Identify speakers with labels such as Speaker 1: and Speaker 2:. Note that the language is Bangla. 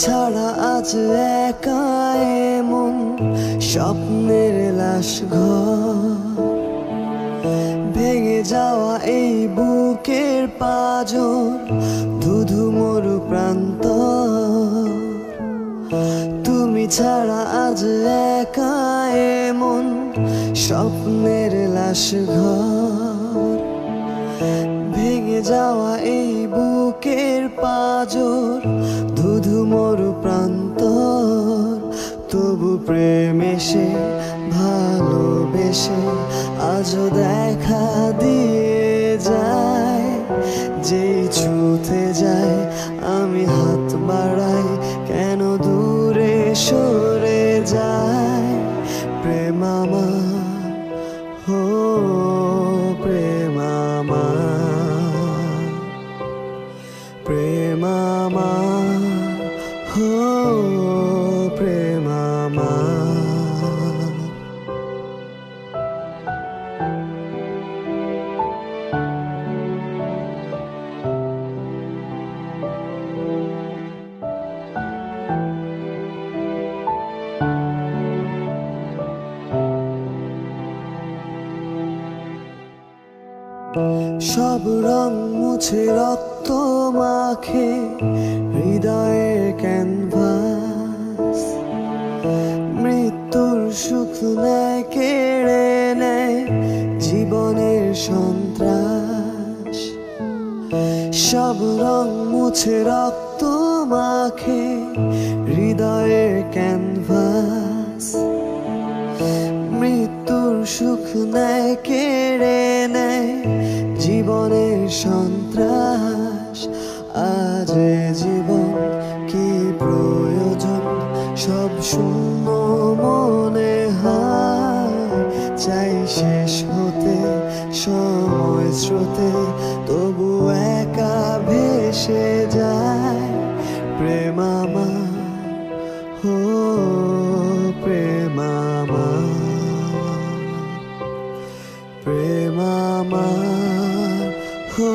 Speaker 1: ছাড়া আজ একা এমন স্বপ্নের লাশ ঘর, ভেঙে যাওয়া এই বুকের পাঁজর, ধুধু মরু প্রান্ত। তুমি ছাড়া আজ একা এমন স্বপ্নের লাশ ঘর, ভেঙে যাওয়া এই বুকের পাঁজর, ধুধু মরু প্রান্তর। তবু প্রেম এসে ভালোবেসে আজও দেখা দিয়ে যায়। যেই ছুঁতে যায় আমি হাত বাড়াই, কেন দূরে সরে যায়। প্রেম আমার, হো প্রেম আমার, প্রেম আমার, হো প্রেম আমার। সব রং মুছে রক্ত মাখে হৃদয়ের ক্যানভাস, মৃত্যুর সুখ নেয় কেড়ে নেয় জীবনের সন্ত্রাস। সব রং মুছে রক্ত মাখে হৃদয়ের ক্যানভাস, মৃত্যুর সুখ নেয় কেড়ে নেয় জীবনের সন্ত্রাস। আজ জীবন কি প্রয়োজন, সব শূন্য মনে হয়। চাই শেষ হতে সময় স্রোতে, তবু একা ভেসে যায়। প্রেম আমার, হো প্রেম আমার, প্রেম আমার, হো